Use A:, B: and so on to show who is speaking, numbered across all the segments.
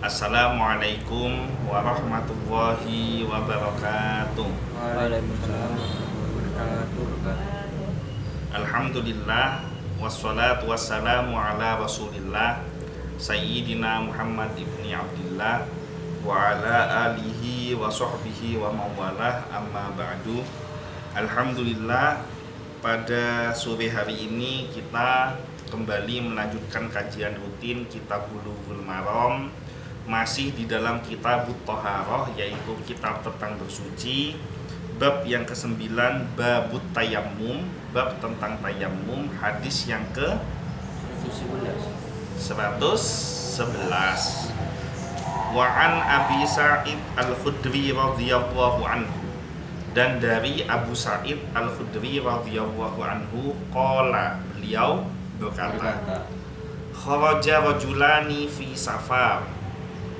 A: Assalamualaikum warahmatullahi wabarakatuh.
B: Waalaikumsalam warahmatullahi wabarakatuh.
A: Alhamdulillah wassalatu wassalamu ala Rasulillah Sayyidina Muhammad ibni Abdillah wa ala alihi wa sahbihi wa mawalah, amma ba'du. Alhamdulillah, pada sore hari ini kita kembali melanjutkan kajian rutin Kitab Bulughul Maram, masih di dalam Kitabut Thaharah, yaitu kitab tentang bersuci. Bab yang ke-9, Babut Tayammum, bab tentang tayammum, hadis yang ke-111. Wa an Abi Sa'id Al-Khudri radhiyallahu anhu, dan dari Abu Sa'id Al-Khudri radhiyallahu anhu, qala, beliau berkata, kharaja rajulani fi safar,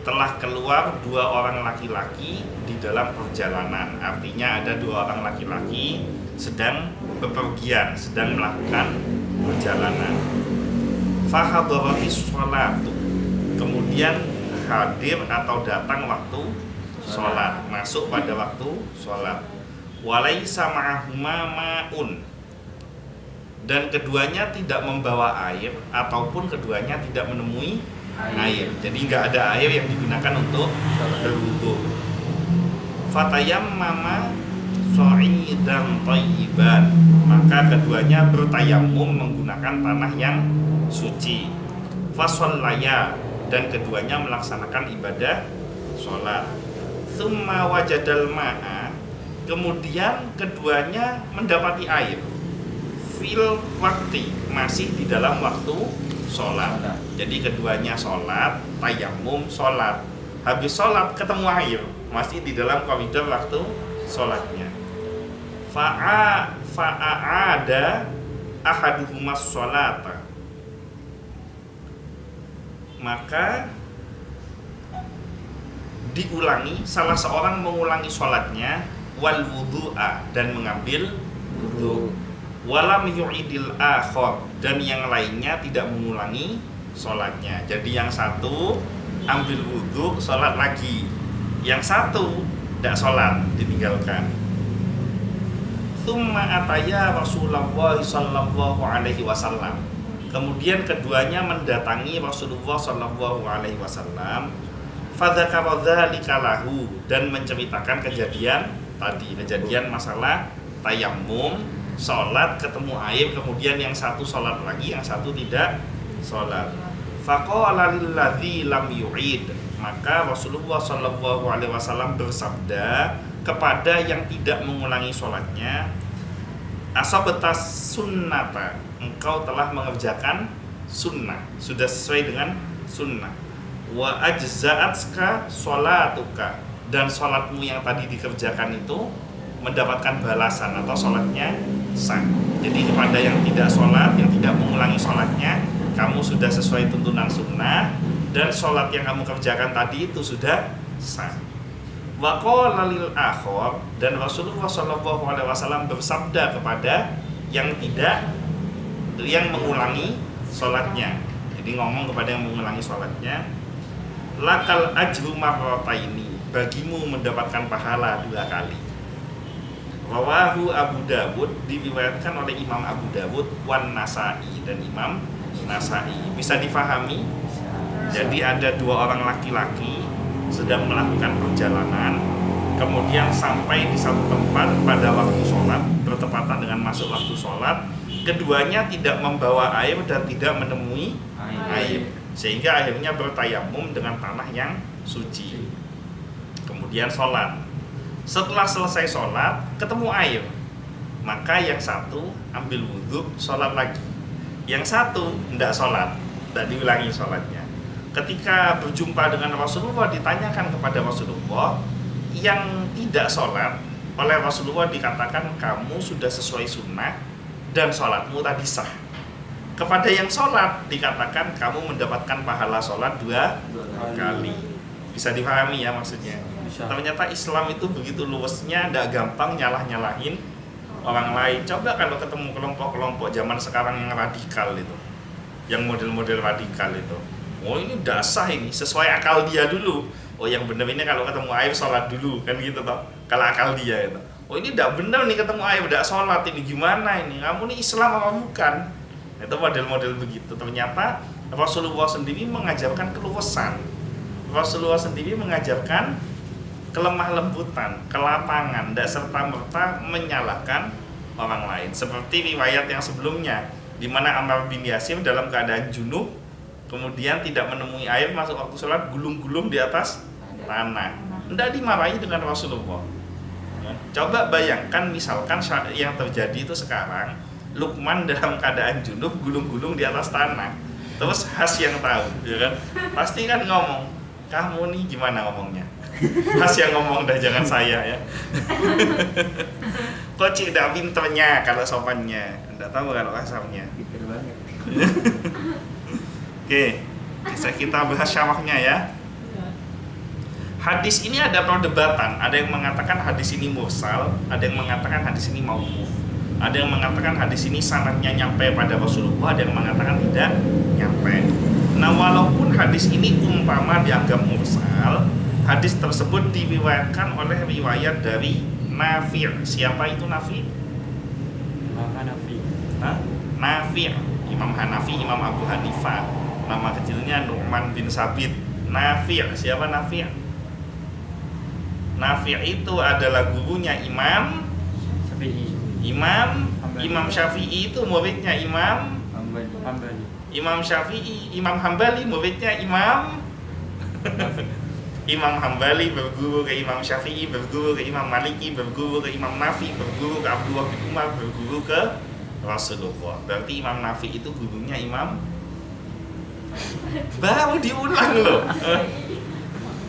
A: telah keluar dua orang laki-laki di dalam perjalanan. Artinya ada dua orang laki-laki sedang bepergian, sedang melakukan perjalanan. Fahadaratis sholatu, kemudian hadir atau datang waktu sholat, masuk pada waktu sholat. Walaisa ma'ahuma ma'un, dan keduanya tidak membawa air ataupun keduanya tidak menemui air. Jadi nggak ada air yang digunakan untuk berwudu. Fatayammama sha'idan thayyiban, maka keduanya bertayammum menggunakan tanah yang suci. Fasallaya, dan keduanya melaksanakan ibadah sholat. Tsumma wajadal ma'a, kemudian keduanya mendapati air. Fil waktu, masih di dalam waktu sholat. Jadi keduanya sholat, tayammum, sholat. Habis sholat ketemu air, masih di dalam koridor waktu sholatnya. Fa'a'ada ahaduhumas sholata, maka diulangi, salah seorang mengulangi sholatnya, wal wudu'a, dan mengambil wudu. Walam yu'idil akhor, dan yang lainnya tidak mengulangi sholatnya. Jadi yang satu ambil wudhu, sholat lagi. Yang satu tidak sholat, ditinggalkan. Tsumma ataya Rasulullah sallallahu alaihi wasallam, kemudian keduanya mendatangi Rasulullah sallallahu alaihi wasallam. Fadzakara dzalika lahu, dan menceritakan kejadian tadi, kejadian masalah tayammum, sholat ketemu air, kemudian yang satu sholat lagi, yang satu tidak sholat. Faqala lilladzi lam yu'id, maka Rasulullah sallallahu alaihi wasallam bersabda kepada yang tidak mengulangi sholatnya, asabatas sunnata, engkau telah mengerjakan sunnah, sudah sesuai dengan sunnah. Wa ajza'atska sholatuka, dan sholatmu yang tadi dikerjakan itu mendapatkan balasan atau sholatnya sah. Jadi kepada yang tidak sholat, yang tidak mengulangi sholatnya, kamu sudah sesuai tuntunan sunnah, dan sholat yang kamu kerjakan tadi itu sudah sah. Wa qala lil akhar, dan Rasulullah sallallahu alaihi wasallam bersabda kepada yang mengulangi sholatnya. Jadi ngomong kepada yang mengulangi sholatnya, lakal ajru marrataini, bagimu mendapatkan pahala dua kali. Rawahu Abu Dawud, diriwayatkan oleh Imam Abu Dawud, wan Nasa'i, dan Imam Nasa'i. Bisa difahami? Jadi ada dua orang laki-laki sedang melakukan perjalanan, kemudian sampai di satu tempat pada waktu sholat, bertepatan dengan masuk waktu sholat. Keduanya tidak membawa air dan tidak menemui air, sehingga akhirnya bertayammum dengan tanah yang suci. Kemudian sholat. Setelah selesai sholat, ketemu air, maka yang satu ambil wudhu, sholat lagi. Yang satu tidak sholat, tidak diulangi sholatnya. Ketika berjumpa dengan Rasulullah, ditanyakan kepada Rasulullah, yang tidak sholat, oleh Rasulullah dikatakan, kamu sudah sesuai sunnah dan sholatmu tadi sah. Kepada yang sholat dikatakan, kamu mendapatkan pahala sholat dua kali. Bisa dipahami ya maksudnya? Ternyata Islam itu begitu luasnya, tidak gampang nyalah-nyalahin orang lain. Coba kalau ketemu kelompok-kelompok zaman sekarang yang radikal itu, yang model-model radikal itu, Oh ini udah sah ini, sesuai akal dia dulu. Oh yang benar ini kalau ketemu air sholat dulu kan gitu toh. Kalau akal dia itu. Oh ini tidak benar nih ketemu air udah sholat, ini gimana ini? Kamu ini Islam apa bukan? Itu model-model begitu. Ternyata Rasulullah sendiri mengajarkan keluasan. Rasulullah sendiri mengajarkan kelemah lembutan, kelapangan, tidak serta-merta menyalahkan orang lain. Seperti riwayat yang sebelumnya, di mana Ammar bin Yasir dalam keadaan junub, kemudian tidak menemui air, masuk waktu sholat, gulung-gulung di atas tanah. Tidak dimarahi dengan Rasulullah. Ya. Coba bayangkan misalkan yang terjadi itu sekarang, Luqman dalam keadaan junub, gulung-gulung di atas tanah. Terus Has yang tahu, ya kan? Pasti kan ngomong, kamu nih gimana ngomongnya? Has yang ngomong dah, jangan saya ya. Kok tidak pinternya kalau sopannya, tidak tahu kalau kasarnya.
B: Pinter banget.
A: Oke, bisa kita bahas syarahnya ya. Hadis ini ada perdebatan, ada yang mengatakan hadis ini mursal, ada yang mengatakan hadis ini mauquf, ada yang mengatakan hadis ini sanadnya nyampe pada Rasulullah, ada yang mengatakan tidak nyampe. Nah walaupun hadis ini umpama dianggap mursal, hadis tersebut diriwayatkan oleh riwayat dari Nafi'. Siapa itu Nafi'?
B: Hanafi.
A: Nafi', Imam Hanafi, Imam Abu Hanifah. Nama kecilnya Nu'man bin Sabit. Nafi', siapa Nafi'? Nafi' itu adalah gurunya Imam Syafi'i, itu muridnya Imam
B: Hambali.
A: Imam Syafi'i, Imam Hambali muridnya Imam Hambali berguru ke Imam Syafi'i, berguru ke Imam Maliki, berguru ke Imam Nafi, berguru ke Abdullah bin Umar, berguru ke Rasulullah. Berarti Imam Nafi itu gurunya Imam baru diulang loh.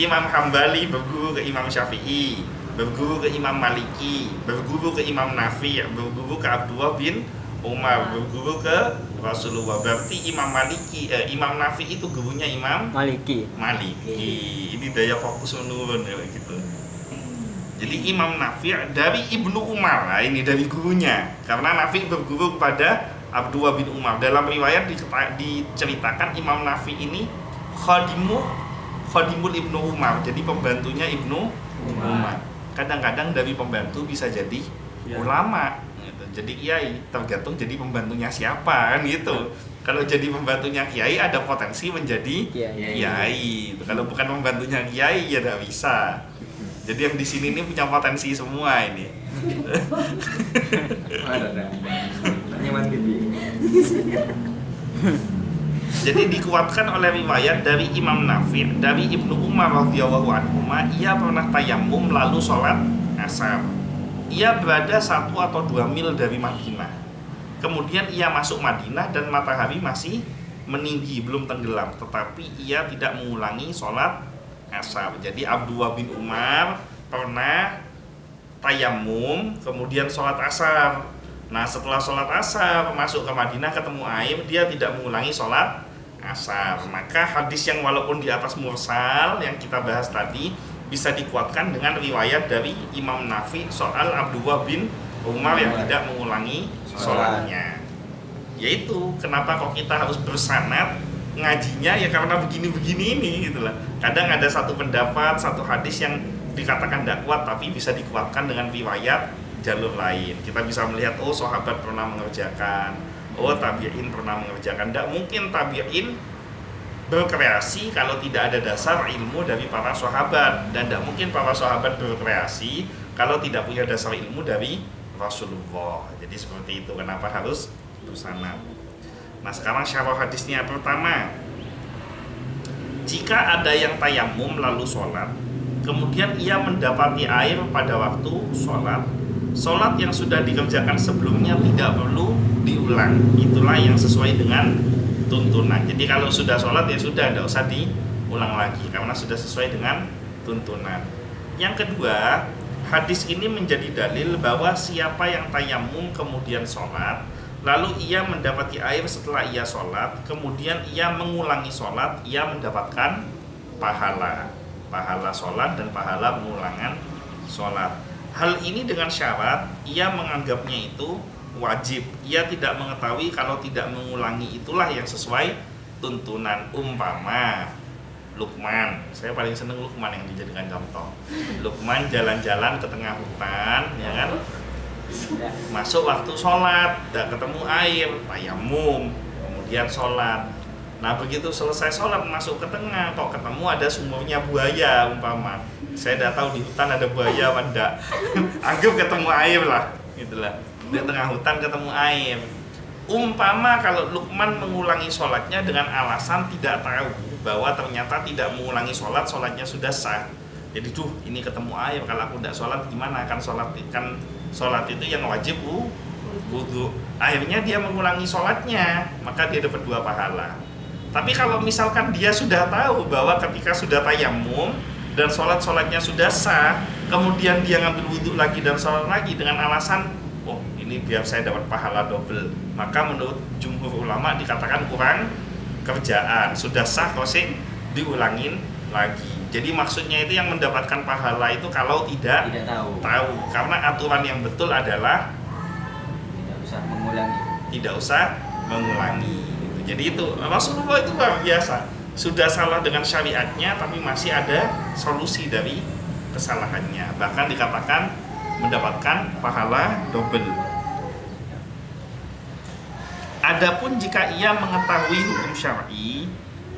A: Imam Hambali berguru ke Imam Syafi'i, berguru ke Imam Maliki, berguru ke Imam Nafi, berguru ke Abdullah bin Umar, berguru ke Rasulullah. Berarti Imam Nafi itu gurunya Imam Maliki. Ini daya fokus menurun ya gitu. Jadi Imam Nafi dari Ibnu Umar. Nah, ini dari gurunya. Karena Nafi berguru kepada Abdullah bin Umar. Dalam riwayat diceritakan Imam Nafi ini khadimul Ibnu Umar. Jadi pembantunya Ibnu Umar. Kadang-kadang dari pembantu bisa jadi ulama. Jadi kiai, tergantung jadi pembantunya siapa kan gitu. Kalau jadi pembantunya kiai ada potensi menjadi kiai. Kalau bukan pembantunya kiai ya tidak bisa. Jadi yang di sini ini punya potensi semua ini. Jadi dikuatkan oleh riwayat dari Imam Nafi' dari Ibnu Umar radhiyallahu anhu, ia pernah tayammum lalu sholat asar. Ia berada 1 atau 2 mil dari Madinah. Kemudian ia masuk Madinah dan matahari masih meninggi, belum tenggelam. Tetapi ia tidak mengulangi sholat asar. Jadi Abdullah bin Umar pernah tayammum, kemudian sholat asar. Nah setelah sholat asar, masuk ke Madinah ketemu air, dia tidak mengulangi sholat asar. Maka hadis yang walaupun di atas mursal yang kita bahas tadi, bisa dikuatkan dengan riwayat dari Imam Nafi soal Abdullah bin Umar yang tidak mengulangi sholatnya. Yaitu kenapa kok kita harus bersanad ngajinya ya karena begini-begini ini gitu lah. Kadang ada satu pendapat, satu hadis yang dikatakan tidak kuat tapi bisa dikuatkan dengan riwayat jalur lain. Kita bisa melihat oh sahabat pernah mengerjakan, oh tabi'in pernah mengerjakan. Tidak mungkin tabi'in berkreasi kalau tidak ada dasar ilmu dari para sahabat, dan tidak mungkin para sahabat berkreasi kalau tidak punya dasar ilmu dari Rasulullah. Jadi seperti itu kenapa harus bersanad. Nah sekarang syarah hadisnya. Pertama, jika ada yang tayammum lalu sholat, kemudian ia mendapati air pada waktu sholat, sholat yang sudah dikerjakan sebelumnya tidak perlu diulang. Itulah yang sesuai dengan tuntunan. Jadi kalau sudah sholat ya sudah, tidak usah diulang lagi karena sudah sesuai dengan tuntunan. Yang kedua, hadis ini menjadi dalil bahwa siapa yang tayammum kemudian sholat, lalu ia mendapati air setelah ia sholat, kemudian ia mengulangi sholat, ia mendapatkan pahala sholat dan pahala pengulangan sholat. Hal ini dengan syarat ia menganggapnya itu wajib. Ia tidak mengetahui kalau tidak mengulangi itulah yang sesuai tuntunan. Umpama Luqman, saya paling seneng Luqman yang dijadikan contoh. Luqman jalan-jalan ke tengah hutan, ya kan? Masuk waktu sholat, tidak ketemu air, tayamum, kemudian sholat. Nah begitu selesai sholat masuk ke tengah, kok ketemu ada sumurnya buaya umpama. Saya tidak tahu di hutan ada buaya apa enggak. Anggap ketemu air lah, gitulah. Di tengah hutan ketemu air. Umpama kalau Luqman mengulangi sholatnya dengan alasan tidak tahu bahwa ternyata tidak mengulangi sholat, sholatnya sudah sah. Jadi ini ketemu air, kalau aku tidak sholat gimana? Kan sholat itu yang wajib wudu. Akhirnya dia mengulangi sholatnya, maka dia dapat 2 pahala. Tapi kalau misalkan dia sudah tahu bahwa ketika sudah tayamum dan sholatnya sudah sah, kemudian dia ngambil wudu lagi dan sholat lagi dengan alasan ini biar saya dapat pahala double, maka menurut jumhur ulama dikatakan kurang kerjaan, sudah sah kok sih diulangin lagi. Jadi maksudnya itu yang mendapatkan pahala itu kalau tidak tahu. Karena aturan yang betul adalah tidak usah mengulangi. Jadi itu Rasulullah itu luar biasa, sudah salah dengan syariatnya tapi masih ada solusi dari kesalahannya, bahkan dikatakan mendapatkan pahala double. Adapun jika ia mengetahui hukum syar'i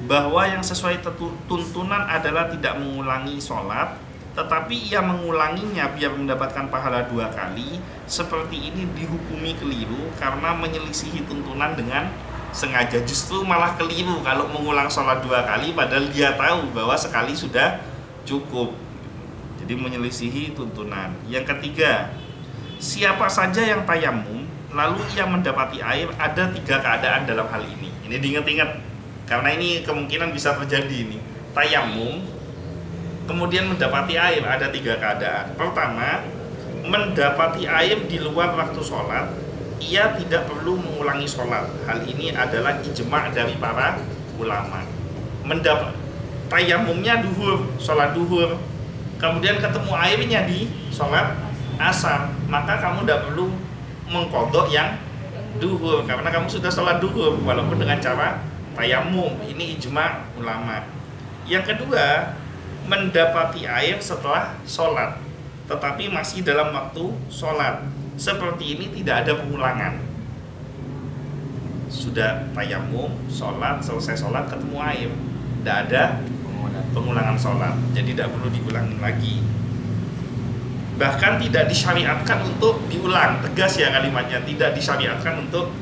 A: bahwa yang sesuai tuntunan adalah tidak mengulangi sholat, tetapi ia mengulanginya biar mendapatkan pahala 2 kali, seperti ini dihukumi keliru karena menyelisihi tuntunan dengan sengaja. Justru malah keliru kalau mengulang sholat 2 kali padahal dia tahu bahwa sekali sudah cukup. Jadi menyelisihi tuntunan. Yang ketiga, siapa saja yang tayamum lalu ia mendapati air, ada 3 keadaan dalam hal ini. Ini diingat-ingat karena ini kemungkinan bisa terjadi ini. Tayamum kemudian mendapati air, ada 3 keadaan. Pertama, mendapati air di luar waktu sholat, ia tidak perlu mengulangi sholat. Hal ini adalah ijma' dari para ulama. Tayamumnya duhur, sholat duhur, kemudian ketemu airnya di sholat asar, maka kamu tidak perlu mengkodok yang duhur karena kamu sudah sholat duhur walaupun dengan cara tayamum. Ini ijma' ulama. Yang kedua, mendapati air setelah sholat tetapi masih dalam waktu sholat, seperti ini tidak ada pengulangan. Sudah tayamum, sholat, selesai sholat ketemu air, tidak ada pengulangan sholat, jadi tidak perlu diulangin lagi. Bahkan tidak disyariatkan untuk diulang, tegas ya kalimatnya, tidak disyariatkan untuk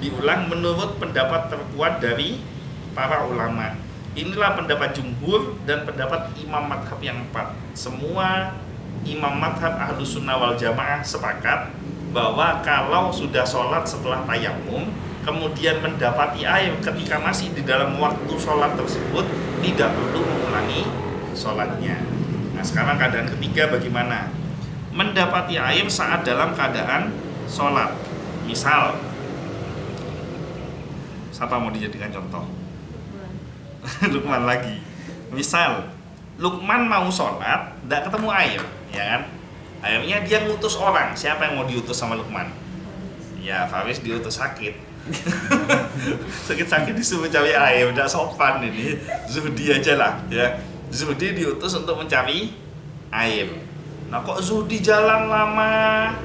A: diulang menurut pendapat terkuat dari para ulama. Inilah pendapat jumhur dan pendapat imam madhab yang 4. Semua imam madhab ahlus sunnah wal jamaah sepakat bahwa kalau sudah sholat setelah tayamum kemudian mendapati air ketika masih di dalam waktu sholat tersebut, tidak perlu mengulangi sholatnya. Nah sekarang keadaan ketiga bagaimana? Mendapati air saat dalam keadaan sholat. Misal, siapa mau dijadikan contoh? Luqman lagi. Misal, Luqman mau sholat, tidak ketemu air, ya kan? Akhirnya dia ngutus orang. Siapa yang mau diutus sama Luqman? Ya, Faris diutus sakit. Sakit-sakit disuruh cari air, udah sopan ini. Zuhdi aja lah, ya. Zuhdi diutus untuk mencari air. Nah kok Zuhdi jalan lama,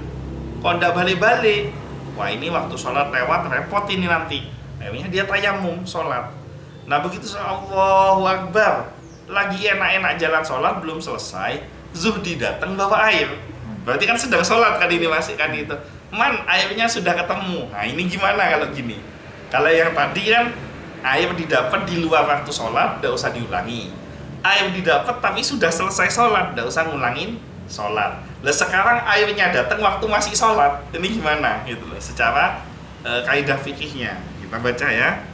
A: kok ndak balik-balik? Wah ini waktu sholat lewat, repot ini nanti. Akhirnya dia tayamum sholat. Nah begitu Allahu Akbar, lagi enak-enak jalan sholat belum selesai, Zuhdi datang bawa air. Berarti kan sedang sholat kan ini masih kan itu. Man airnya sudah ketemu. Nah ini gimana kalau gini? Kalau yang tadi kan air didapat di luar waktu sholat, tidak usah diulangi. Air didapat tapi sudah selesai sholat, tidak usah ngulangin sholat. Lah sekarang airnya datang waktu masih sholat, ini gimana gitu loh secara kaidah fikihnya. Kita baca ya.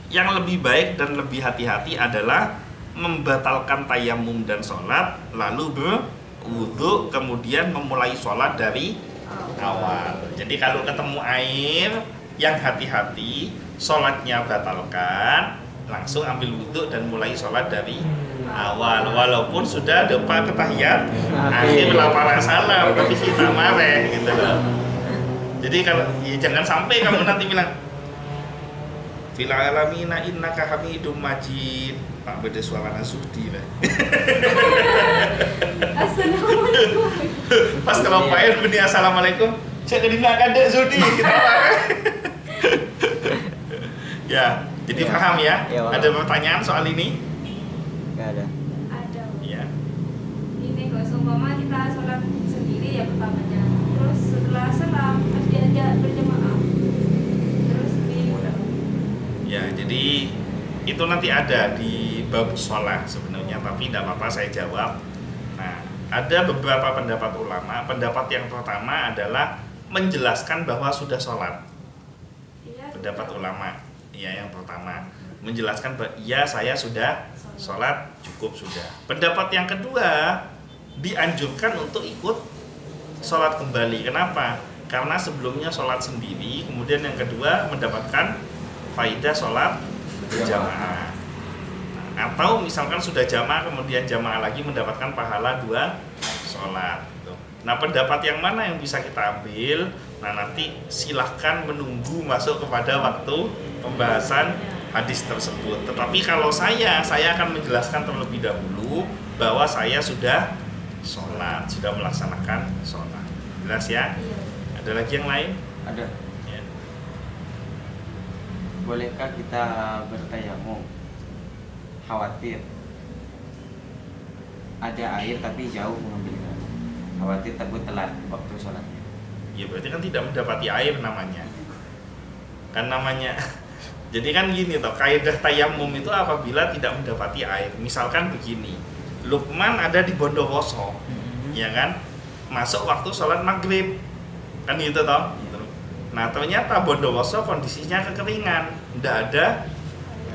A: Yang lebih baik dan lebih hati-hati adalah membatalkan tayamum dan sholat lalu berwudu kemudian memulai sholat dari awal. Jadi kalau ketemu air yang hati-hati, sholatnya batalkan, langsung ambil wudu dan mulai sholat dari awal, walaupun sudah depan ketahiyat akhir lafal salam tapi kita marah gitu loh. Jadi kalau ya jangan sampai kamu nanti bilang Fil alamina innaka hamidum majid. Pak beda suara Zuhdi lah.
C: Assalamualaikum.
A: Pas kalau Pak El bunyi assalamualaikum, saya kedina kadek Zuhdi kita apa? Ya, jadi
D: Ya.
A: paham ya?
D: Ya, paham.
A: Ada pertanyaan soal ini?
D: Nggak ada.
C: Ada.
A: Ya.
C: Ini kok seumpama kita sholat sendiri ya pertamanya. Terus setelah salam harus diajak berjamaah. Terus di
A: Ya, jadi itu nanti ada di bab sholat sebenarnya, tapi tidak apa-apa saya jawab. Nah, ada beberapa pendapat ulama. Pendapat yang pertama adalah menjelaskan bahwa sudah sholat.
C: Iya,
A: Pendapat ulama, ya yang pertama menjelaskan bahwa iya saya sudah sholat, cukup sudah. Pendapat yang kedua dianjurkan untuk ikut sholat kembali. Kenapa? Karena sebelumnya sholat sendiri, kemudian yang kedua mendapatkan faidah sholat berjamaah. Atau misalkan sudah jamaah kemudian jamaah lagi mendapatkan pahala 2 sholat gitu. Nah, pendapat yang mana yang bisa kita ambil? Nah, nanti silahkan menunggu masuk kepada waktu pembahasan hadis tersebut. Tetapi kalau saya akan menjelaskan terlebih dahulu bahwa saya sudah sholat, sudah melaksanakan sholat. Jelas ya?
C: Iya.
A: Ada lagi yang lain?
D: Ada.
A: Ya.
D: Bolehkah kita bertayamum? Khawatir ada air tapi jauh mengambilnya. Khawatir takut telat waktu sholatnya.
A: Ya berarti kan tidak mendapati air namanya. Kan namanya. Jadi kan gini toh, kaidah tayamum itu apabila tidak mendapati air. Misalkan begini, Luqman ada di Bondowoso, ya kan? Masuk waktu sholat maghrib, kan gitu toh. Nah ternyata Bondowoso kondisinya kekeringan, tidak ada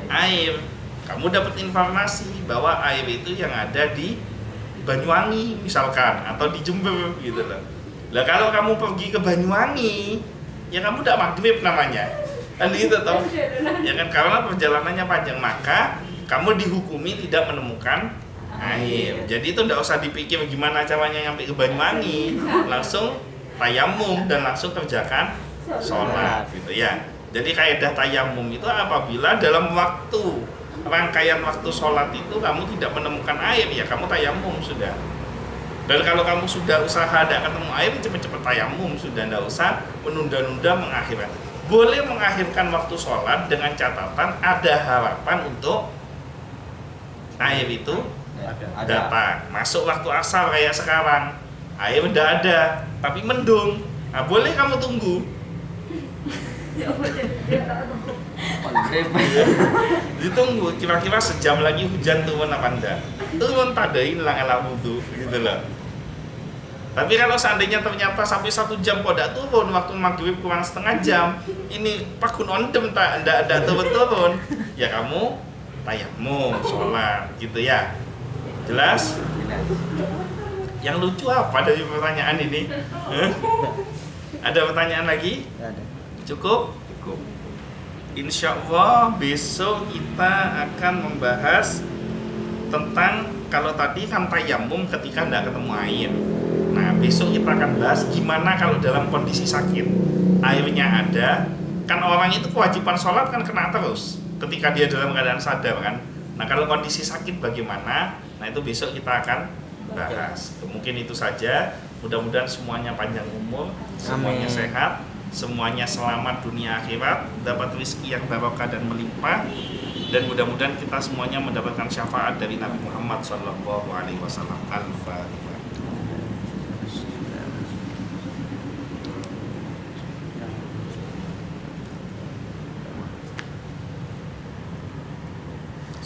A: air. Kamu dapat informasi bahwa air itu yang ada di Banyuwangi misalkan, atau di Jember gitu loh. Lah kalau kamu pergi ke Banyuwangi, ya kamu tidak maghrib namanya, kan gitu toh. Ya kan, karena perjalanannya panjang, maka kamu dihukumi tidak menemukan air. Jadi itu tidak usah dipikir gimana caranya nyampe ke Banyuwangi, langsung tayamum dan langsung kerjakan sholat gitu ya. Jadi kaidah tayamum itu apabila dalam waktu rangkaian waktu sholat itu kamu tidak menemukan air, ya kamu tayamum sudah. Dan kalau kamu sudah usaha tidak ketemu air, cepat-cepat tayamum sudah, tidak usah menunda-nunda mengakhirkan. Boleh mengakhirkan waktu sholat dengan catatan ada harapan untuk air itu datang. Masuk waktu asar kayak sekarang, air udah ada, tapi mendung. Nah, boleh kamu tunggu. Ditunggu kira-kira sejam lagi hujan turun apa enggak? Turun tadain lang ala wudu gitu loh. Tapi kalau seandainya ternyata sampai 1 jam kok tidak turun, waktu maghrib kurang setengah jam, ini pakun ondem tak ada turun, ya kamu tayamum sholat gitu ya. Jelas? Yang lucu apa dari pertanyaan ini? Ada pertanyaan lagi?
D: Nggak ada.
A: Cukup? Cukup. Insya Allah besok kita akan membahas tentang, kalau tadi kan tayamum ketika tidak ketemu air. Nah besok kita akan bahas gimana kalau dalam kondisi sakit, airnya ada. Kan orang itu kewajiban sholat kan kena terus ketika dia dalam keadaan sadar kan. Nah kalau kondisi sakit bagaimana? Nah itu besok kita akan bahas. Mungkin itu saja. Mudah-mudahan semuanya panjang umur, semuanya
D: Amin.
A: sehat, semuanya selamat dunia akhirat, dapat rezeki yang barokah dan melimpah, dan mudah-mudahan kita semuanya mendapatkan syafaat dari Nabi Muhammad SAW. Al-Fatihah.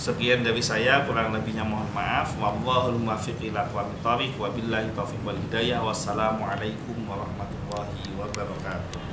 A: Sekian dari saya, kurang lebihnya mohon maaf. Wallahul muwaffiq ila aqwamit thoriq, wabillahi taufiq wal hidayah. Wassalamualaikum warahmatullahi wabarakatuh.